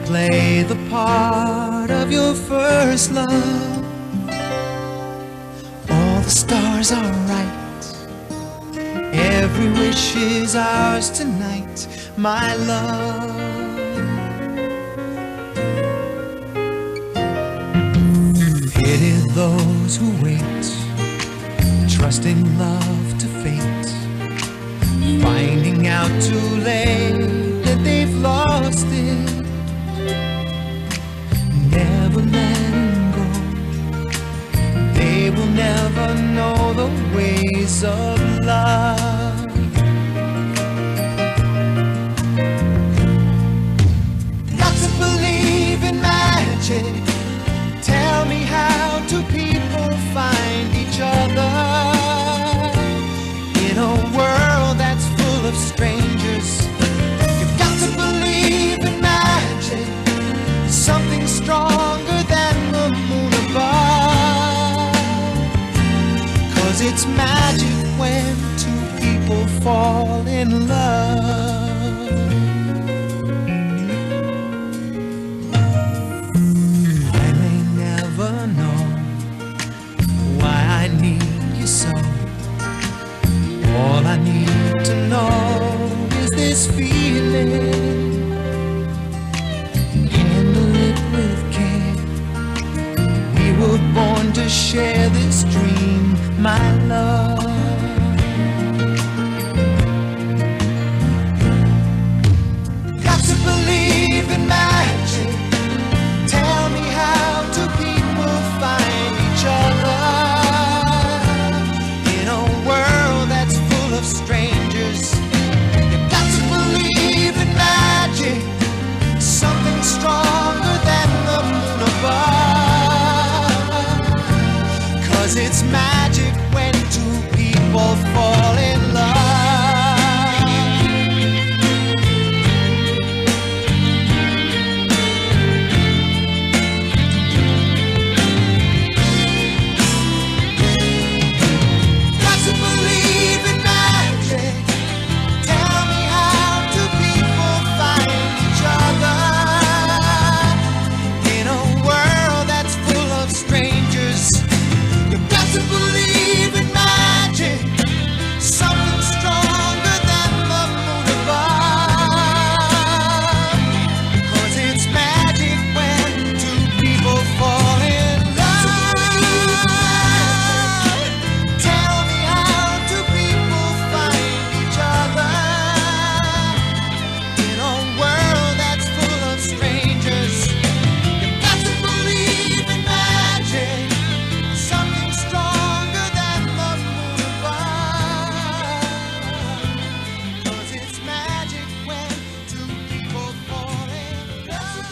play the part of your first love. All the stars are right, every wish is ours tonight, my love. Pity those who wait, trusting love to fate, finding out too late that they've lost it. Never letting go, they will never know the ways of love. Got to believe in magic. Tell me, how do people find each other in a world that's full of strangers? You've got to believe in magic, something stronger than the moon above. 'Cause it's magic when two people fall in love. I may never know why I need you so. All I need to know is this feeling. Handle it with care. We were born to share this dream, my love. Got to believe in magic. Tell me, how do people find each other in a world that's full of strangers? You've got to believe in magic, something stronger than the moon above. 'Cause it's magic when two people fall in love. Got to believe in magic. Tell me, how do people find each other in a world that's full of strangers? You've got to believe in magic, something stronger than the moon above. 'Cause it's magic when two people fall in love. Tell me, how do people find each other in a world that's full of strangers? You've got to believe in magic, something stronger than the moon above. 'Cause it's magic when two people fall in love.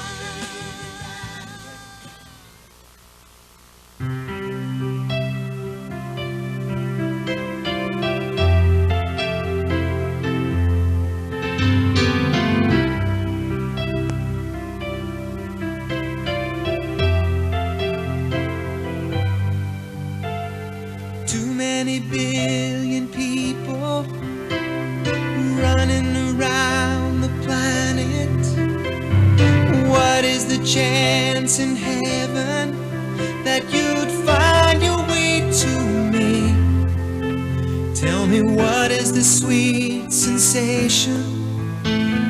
Too many billion people running around the planet. What is the chance in heaven that you'd find your way to me? Tell me, what is the sweet sensation?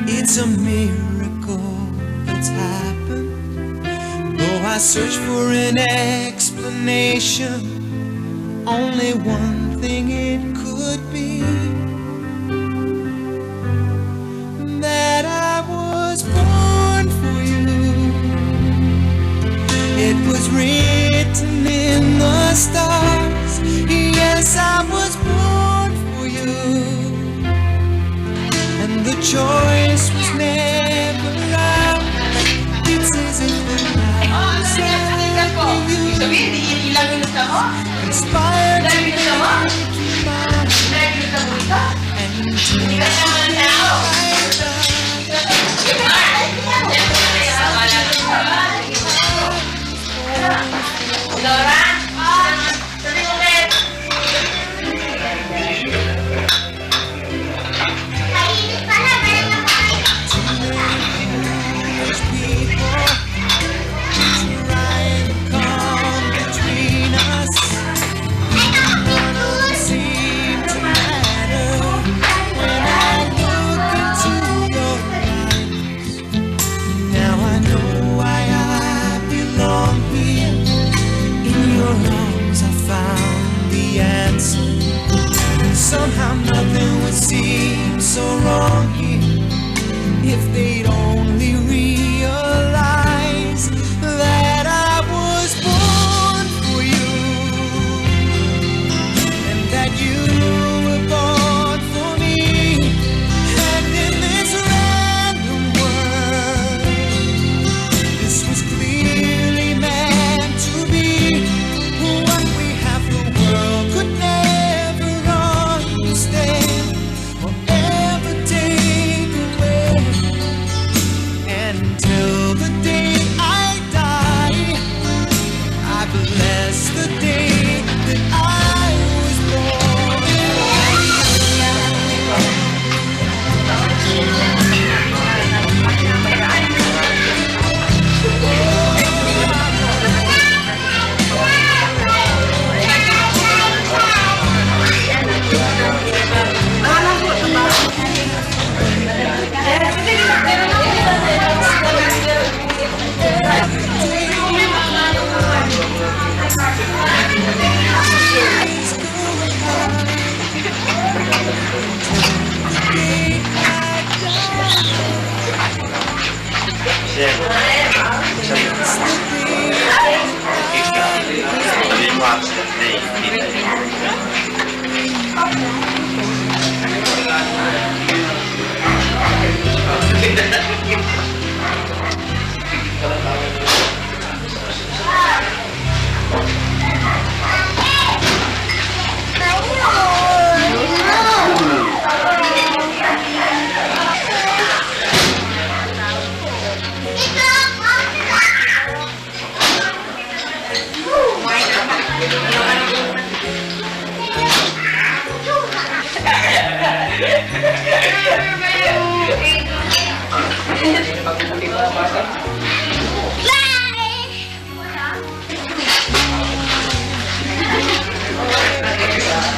It's a miracle that's happened. Though I search for an explanation, only one thing it could be, that I was born for you. It was written in the stars. Yes, I was born for you. And the choice was never ours. It's as if the night was set for you. Inspired to make you mine. And to people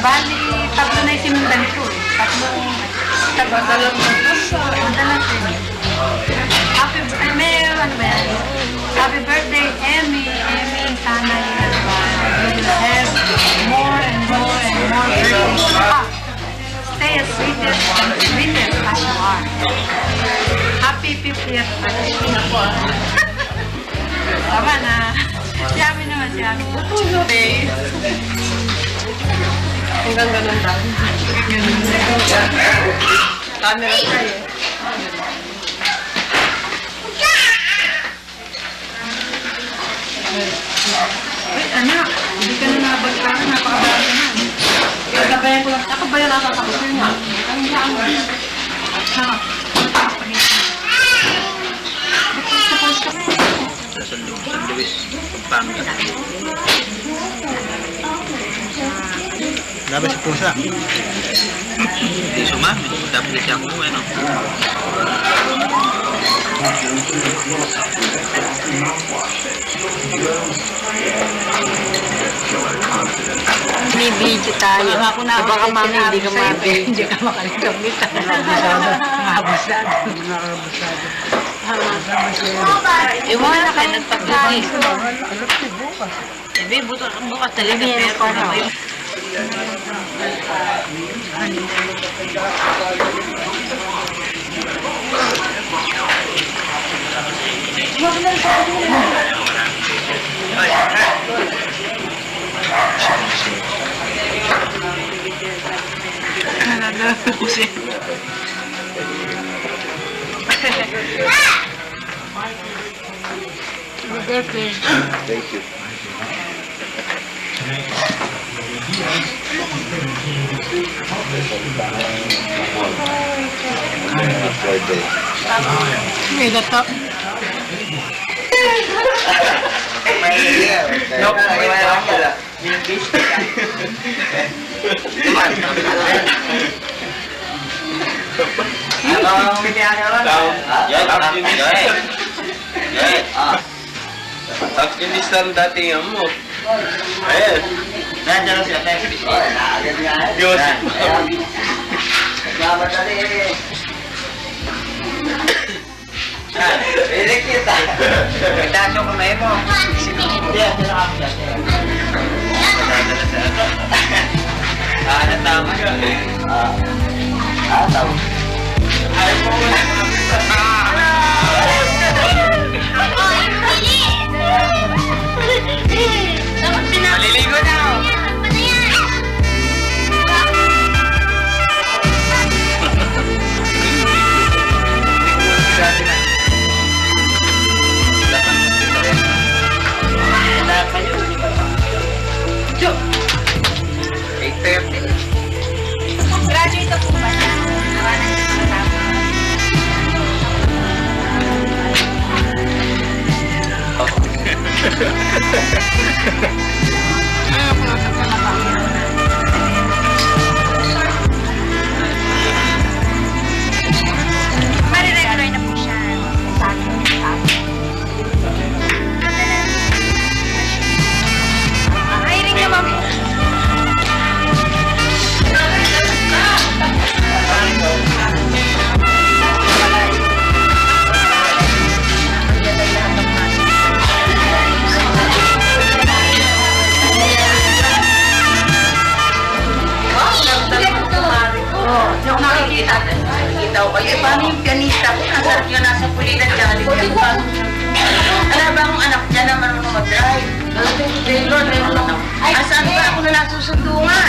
Bali, tatlo na isimundan ko eh. Madalang Happy birthday, Emmy. Emmy, sana you will have more and more and more birthdays. Stay as sweetest as you are. Happy 50th birthday. Tama na. Si Ami naman, si Ami. Hanggang ganun lang. Camera tayo eh. Uy, anak, hindi ka na nabagkakan, napakabala na. Nagabayan ko lang, nakabayan ako sa kusur nga. Ang laan mo. Ha? San Luis, Pampanga. Labas si pusa. Hindi sumami. Dapat siya ko, ano? May video tayo. Baka mami hindi ka mabig. Hindi ka makaligamit. Nakabusado. Iwan na kayo nagpag-ibig. Sabi, bukas talaga pero Thank you. may dato. No, Afghanistan dati yan mo. Ayan. Nandiyan na siya. Diyos. Salamat na rin. Pwede kita. Itaas yung kamay mo. Natama. Tama. Ayaw mo muna. Maliligo na ako. Graduate ako ba na? Nawanan siya sa mariregular na po siya sa akin. Hiring naman po. Yung nakikita ko kayo, paano yung pianista ko? Nasa pulitan dyan. Taylor, meron ako. Ay, saan ba ako na lang susundo nga?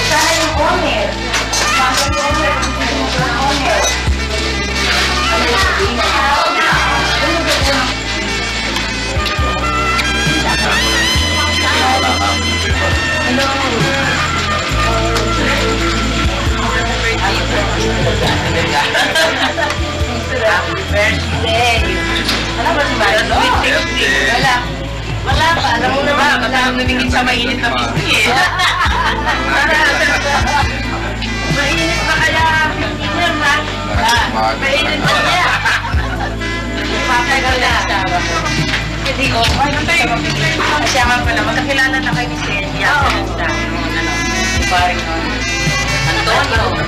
Sana yung owner. Happy birthday! Wala ba si Marlo? Wala. Wala pa. Alam mo naman, baka namingin sa mainit na biscuit. Mainit pa kaya 15 years, ha? Mainit pa niya. Matagal na. Hindi ko. Siya nga pala, magkakilala na kayo ni Celia. Parang Antonio.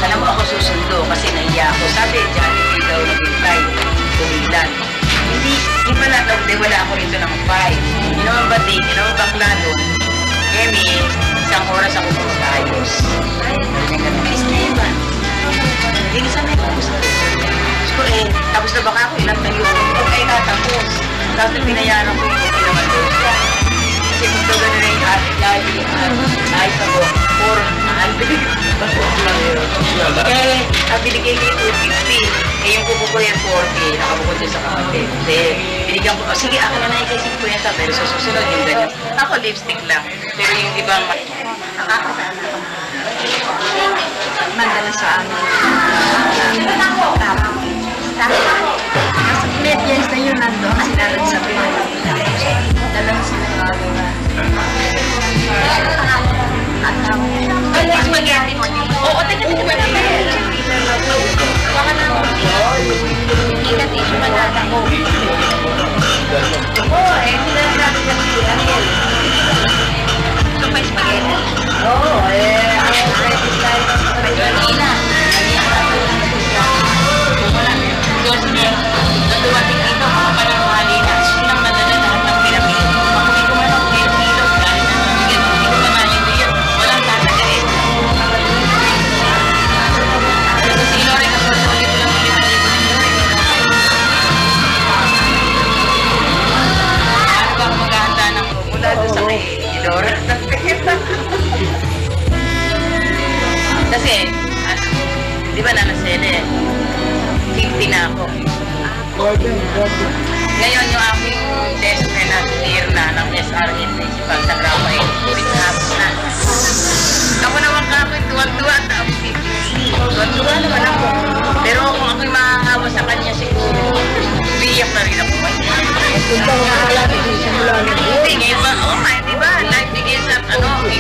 Alam mo ako susundo kasi naiya ako. Sabi, Jollibee daw na bintay. Tumilan. Hindi pala daw, wala ako rito ng 5. Yun naman ba din, yun naman bakla doon. Emi, isang oras ako kumagayos. Bilis na yun ba? Hindi sa may gusto. Gusto tapos na baka ako, ilang tayo. Huwag kayo tatapos. Tapos na pinayaran ko yung naman doon siya. Kasi kung daw gano'n na yung ating lagi, ayos ako. Or, binigay ko yung 250. Yung kuko ko yung 40. Nakabukod ko sa kapatid. Binigyan ko, sige, ako na ikay 50. Pero sa susunod yung ganyan. Ako, lipstick lang. Pero yung ibang nakakasana ko. Mandala sa amin. Kasi medyas na yun nando. Kasi nalang sa pinag-ina. Dalang sila yung mga. Ay, spaghetti mo. Oo, teka, teka, teka. Baka na ako. Ika, tissue pa natin. Oo, sila na natin sa Ariel. Ito pa spaghetti. Oo, ang ready tayo sa spaghetti na. Wala. Diyos niya. Natuwating dito, mga panang halina. Silang madala lahat ng pinamili. Makuwi ko man ang kilo. Dahil na nabigyan. Hindi ko mamalin din yun. Walang tatagain. Pero si Lore, kapasulit ko lang ulit. Ano ba maghahanda ng mula doon sa kay Lore? Kasi, di ba nanasele? 50 na ako. Ngayon yung aking desk na clear na ng SRN principal sa Graphite, ulit hapos na. Ako naman kapit, tuwag-tuwa, tapos 50. Tuwag-tuwa naman ako. Pero kung ako'y mahahawa sa kanya siguro, biyak na rin ako. Kung bang mahala, hindi simula na. Hindi, ngayon ba? Oo nga, di ba? Life begins at 50.